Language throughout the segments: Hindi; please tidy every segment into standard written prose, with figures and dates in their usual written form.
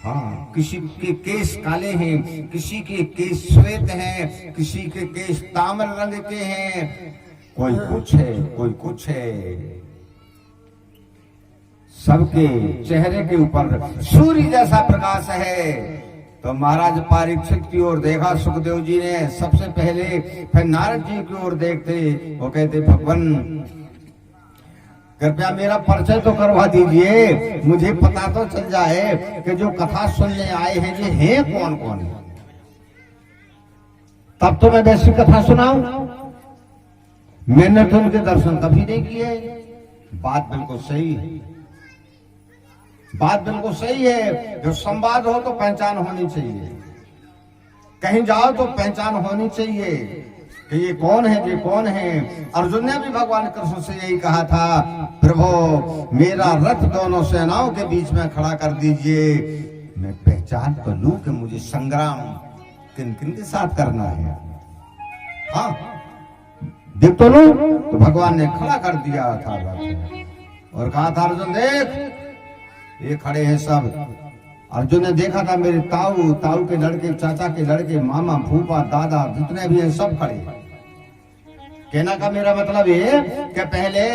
हाँ, किसी के केस काले हैं, किसी के केस श्वेत हैं, किसी के केस ताम्र रंग के हैं, कोई कुछ है, कोई कुछ है। सबके चेहरे के ऊपर सूर्य जैसा प्रकाश है। तो महाराज परीक्षित की ओर देखा सुखदेव जी ने सबसे पहले, फिर नारद जी की ओर देखते, वो कहते भगवान कृपया मेरा परिचय तो करवा दीजिए, मुझे पता तो चल जाए कि जो कथा सुनने आए हैं ये हैं कौन कौन है, तब तो मैं वैसी कथा सुनाऊं। मैंने तो उनके दर्शन कभी नहीं किए। बात बिल्कुल सही है, बात बिल्कुल सही है। जो संवाद हो तो पहचान होनी चाहिए, कहीं जाओ तो पहचान होनी चाहिए कि ये कौन है, ये कौन है। अर्जुन ने भी भगवान कृष्ण से यही कहा था, प्रभु मेरा रथ दोनों सेनाओं के बीच में खड़ा कर दीजिए, मैं पहचान तो लूं कि मुझे संग्राम किन किन के साथ करना है। हाँ, देख तो लूं। तो भगवान ने खड़ा कर दिया था रथ और कहा था, अर्जुन देख ये खड़े हैं सब। अर्जुन ने देखा था मेरे ताऊ, ताऊ के लड़के, चाचा के लड़के, मामा, फूफा, दादा, जितने भी हैं सब खड़े। कहना का मेरा मतलब ये कि पहले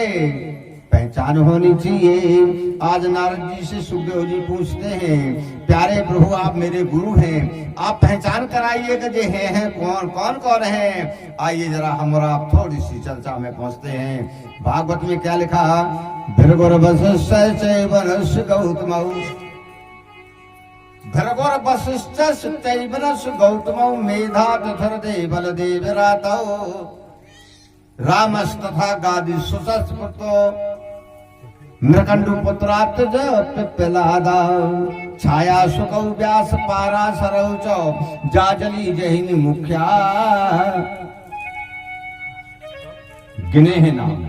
पहचान होनी चाहिए। आज नारद जी से सुखदेव जी पूछते हैं, प्यारे प्रभु आप मेरे गुरु हैं, आप पहचान कराइए कि ये हैं कौन कौन कौन है। आइए जरा हम और आप थोड़ी सी चर्चा में पहुंचते हैं। भागवत में क्या लिखा, भृगुर वशिष्ठ चैवनस्य गौतमौ, भृगुर वशिष्ठ चैवनस्य गौतमौ, मेधातिथिर् देवलदेवरातौ, रामस्तथा गादि सुसस्पृतो, मृकंडु पुत्रात्ज पिप्पलादा, छाया सुकौ व्यास पाराशरौ च, जाजली जहिनी मुख्या। गिने हैं नाम,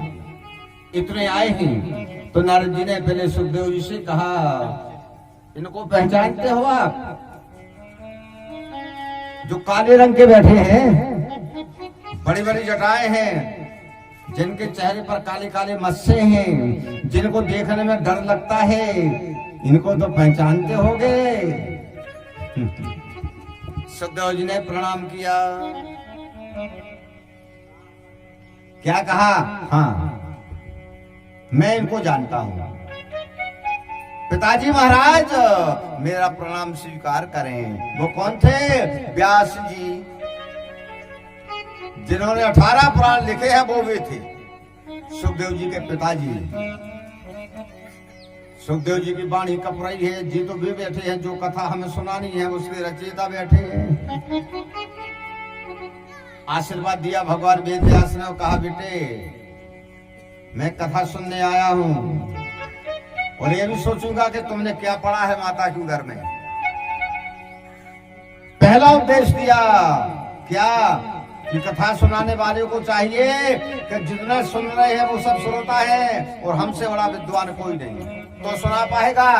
इतने आए हैं। तो नारद जी ने पहले सुखदेव जी से कहा, इनको पहचानते हो आप? जो काले रंग के बैठे हैं, बड़ी बड़ी जटाएं हैं, जिनके चेहरे पर काले काले मस्से हैं, जिनको देखने में डर लगता है, इनको तो पहचानते होगे। सुखदेव जी ने प्रणाम किया, क्या कहा, हाँ मैं इनको जानता हूं। पिताजी महाराज मेरा प्रणाम स्वीकार करें। वो कौन थे? व्यास जी, जिन्होंने 18 पुराण लिखे हैं वो भी थे सुखदेव जी के पिताजी। सुखदेव जी की वाणी कप रही है, जी तो भी बैठे हैं, जो कथा हमें सुनानी है उसके रचयिता बैठे हैं। आशीर्वाद दिया भगवान वेद व्यास ने, कहा बेटे मैं कथा सुनने आया हूं और ये भी सोचूंगा कि तुमने क्या पढ़ा है माता के घर में। पहला उपदेश दिया क्या कि कथा सुनाने वाले को चाहिए कि जितने सुन रहे हैं वो सब श्रोता है और हमसे बड़ा विद्वान कोई नहीं, तो सुना पाएगा,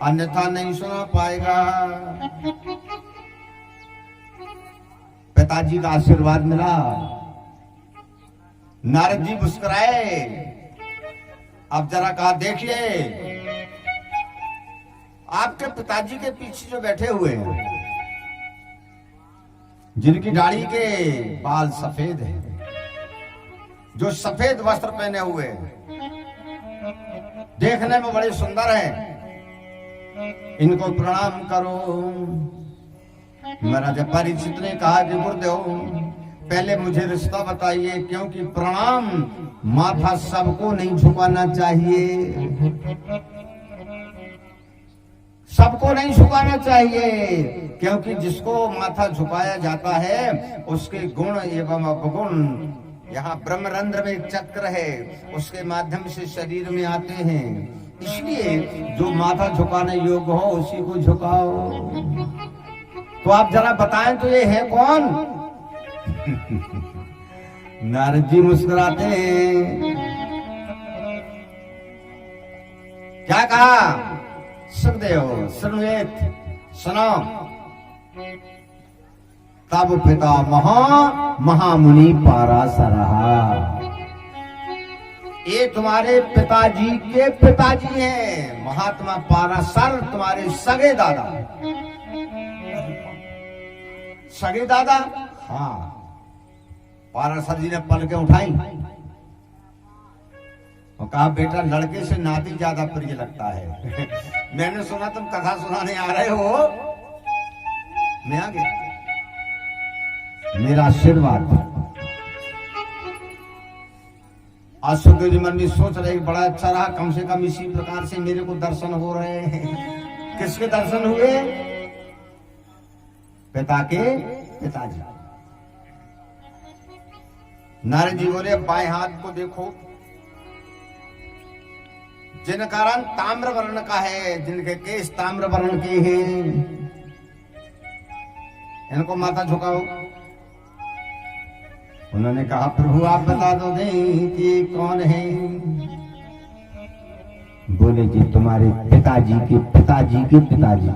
अन्यथा नहीं सुना पाएगा। पिताजी का आशीर्वाद मिला। नारद जी मुस्कुराए। अब जरा कहा, देखिए आपके पिताजी के पीछे जो बैठे हुए हैं, जिनकी दाढ़ी के बाल सफेद हैं, जो सफेद वस्त्र पहने हुए हैं, देखने में बड़े सुंदर हैं, इनको प्रणाम करो। महाराज परीक्षित ने कहा कि गुरुदेव पहले मुझे रिश्ता बताइए, क्योंकि प्रणाम माथा सबको नहीं झुकाना चाहिए, सबको नहीं झुकाना चाहिए, क्योंकि जिसको माथा झुकाया जाता है उसके गुण एवं अपगुण यहाँ ब्रह्मरंध्र में एक चक्र है, उसके माध्यम से शरीर में आते हैं। इसलिए जो माथा झुकाने योग्य हो उसी को झुकाओ। तो आप जरा बताएं तो ये है कौन? नारद जी मुस्कुराते हैं। क्या कहा? सुखदेव सुनवेत सुनो। तब पिता महामुनि पाराशरः, ये तुम्हारे पिताजी के पिताजी हैं, महात्मा पाराशर तुम्हारे सगे दादा। सगे दादा? हाँ। पाराशर जी ने पलकें उठाई और कहा बेटा लड़के से नाती ज्यादा प्रिय लगता है। मैंने सुना तुम कथा सुनाने आ रहे हो, मैं आ गया, मेरा आशीर्वाद। आज सुखदेव जी मन में सोच रहे बड़ा अच्छा रहा, कम से कम इसी प्रकार से मेरे को दर्शन हो रहे हैं। किसके दर्शन हुए? पिता के पिताजी। नारद जी बोले बाएं हाथ को देखो, जिनका रंग ताम्र वर्ण का है, जिनके केस ताम्र वर्ण के हैं, इनको माथा झुकाओ। उन्होंने कहा प्रभु आप बता दो दें कि कौन है। बोले जी तुम्हारे पिताजी के पिताजी के पिताजी।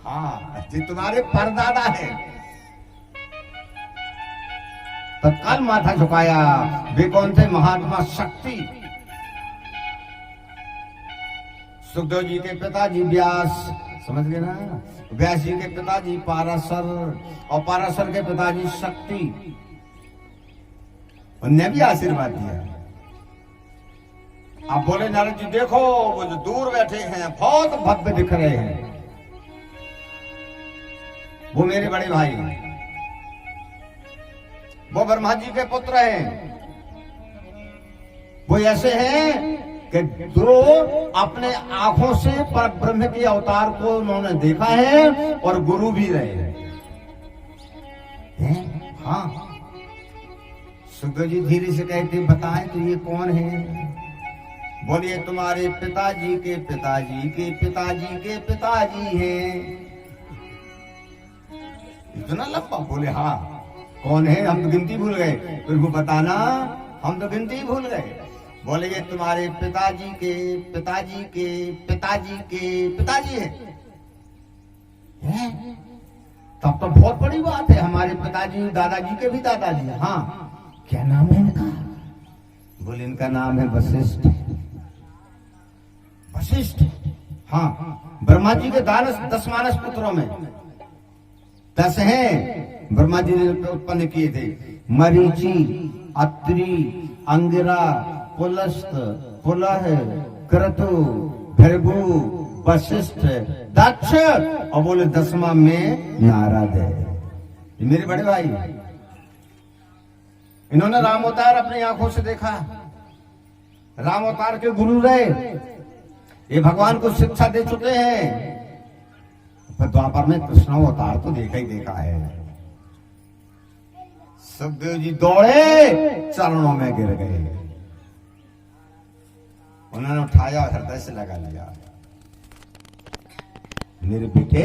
हाँ जी तुम्हारे परदादा है। तत्काल माथा झुकाया। वे कौन थे? महात्मा शक्ति। सुखदेव जी के पिताजी व्यास, समझ गए ना? व्यास जी के पिताजी पाराशर और पाराशर के पिताजी शक्ति। उन्हें भी आशीर्वाद दिया। आप बोले नारद जी देखो वो जो दूर बैठे हैं बहुत भव्य दिख रहे हैं, वो मेरे बड़े भाई हैं, वो ब्रह्मा जी के पुत्र हैं। वो ऐसे हैं कि जो अपने आंखों से पर ब्रह्म के अवतार को उन्होंने देखा है और गुरु भी रहे हैं। हाँ। सुखदेव जी धीरे से कहते बताएं तो ये कौन है? बोलिए तुम्हारे पिताजी के पिताजी के पिताजी के पिताजी हैं। इतना लंबा? बोले हाँ। कौन है? हम तो गिनती भूल गए। फिर वो बताना, हम तो गिनती भूल गए। बोले ये तुम्हारे पिताजी के पिताजी के पिताजी के पिताजी है? तब तो बहुत बड़ी बात है। हमारे पिताजी दादाजी के भी दादाजी है। हाँ। क्या नाम है इनका? बोले इनका नाम है वशिष्ठ। वशिष्ठ? हाँ। ब्रह्मा जी के 10 मानस पुत्रों में 10 हैं ब्रह्मा जी ने उत्पन्न किए थे। मरीचि, अत्रि, अंगिरा, पुलस्त, पुलह, क्रतु, भृगु, वशिष्ठ, दक्ष और बोले 10वां में नारद है। ये मेरे बड़े भाई। इन्होंने राम अवतार अपनी आंखों से देखा। राम अवतार के गुरु रहे। ये भगवान को शिक्षा दे चुके हैं। पर द्वापर में कृष्ण अवतार तो देखा ही देखा है। सुखदेव जी दौड़े, चरणों में गिर गए। उन्होंने उठाया, हृदय से लगा लिया। मेरे बेटे,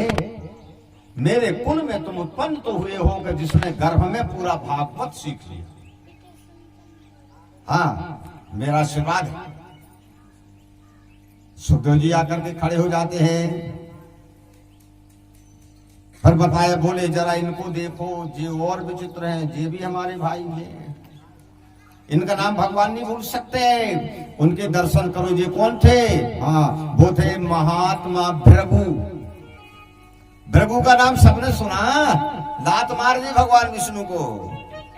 मेरे कुल में तुम उत्पन्न तो हुए हो कि जिसने गर्भ में पूरा भागवत सीख लिया। हाँ, मेरा आशीर्वाद है। सुखदेव जी आकर के खड़े हो जाते हैं। फिर बताया, बोले जरा इनको देखो, ये और विचित्र हैं, ये भी हमारे भाई हैं। इनका नाम भगवान नहीं भूल सकते, उनके दर्शन करो। ये कौन थे? हाँ, वो थे महात्मा भृगु। भृगु का नाम सबने सुना। लात मार दी भगवान विष्णु को।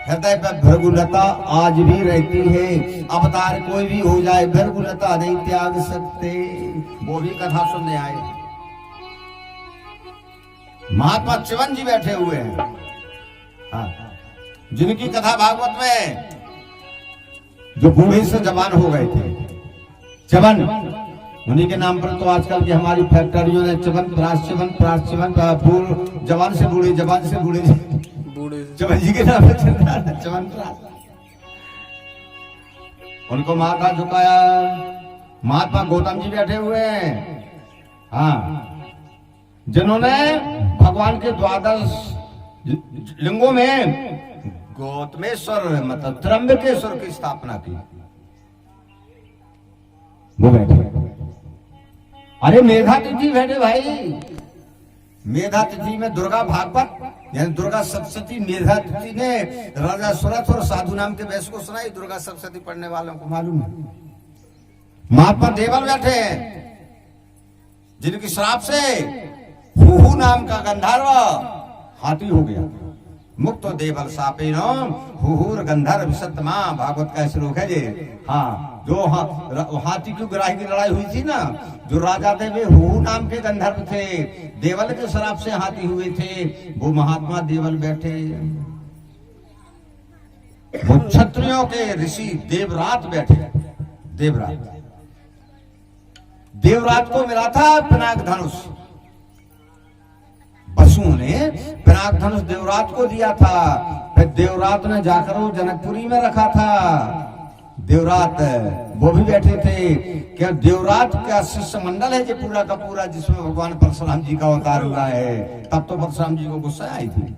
हृदय पर भृगुलता आज भी रहती है। अवतार कोई भी हो जाए, भृगुलता नहीं त्याग सकते। वो भी कथा सुनने आए। महात्मा च्यवन जी बैठे हुए हैं। हाँ, जिनकी कथा भागवत में जो बूढ़े से जवान हो गए थे, च्यवन, उन्हीं के नाम पर तो आजकल की हमारी फैक्ट्रियों ने च्यवन, प्राश्चिवन, जवान से बूढ़े, जवान से बूढ़े, च्यवन जी के नाम पर चल रहा है च्यवन प्राश। उनको माथा झुकाया। महात्मा गौतम जी बैठे हुए हैं। हाँ, जिन्होंने भगवान के 12 लिंगों में गौतमेश्वर मतलब त्र्यंबकेश्वर की स्थापना की। वो बैठे। अरे मेधा तिथि बैठे भाई। मेधा तिथि में दुर्गा भागवत यानी दुर्गा सप्तशती मेधातिथि ने राजा सुरथ और साधु नाम के वैश्य को सुनाई। दुर्गा सप्तशती पढ़ने वालों को मालूम है। महात्मा देवल बैठे हैं जिनकी श्राप से हुहू नाम का गंधर्व हाथी हो गया। मुक्त देवल सापेन हुहूर गंधर्व विशतमा, भागवत का श्लोक है ये। हाँ, जो हाथी की ग्राही की लड़ाई हुई थी ना, जो राजा थे वे हुहू नाम के गंधर्व थे, देवल के श्राप से हाथी हुए थे। वो महात्मा देवल बैठे, वो क्षत्रियों के ऋषि देवरात बैठे। देवरात को मिला था पिनाक धनुष, बसुओं ने पिनाक धनुष देवरात को दिया था। फिर देवरात ने जाकर वो जनकपुरी में रखा था। देवरात वो भी बैठे थे। क्या देवरात का शिष्य मंडल है जो पूरा का पूरा, जिसमें भगवान परशुराम जी का अवतार हुआ है। तब तो परशुराम जी को गुस्सा आई थी।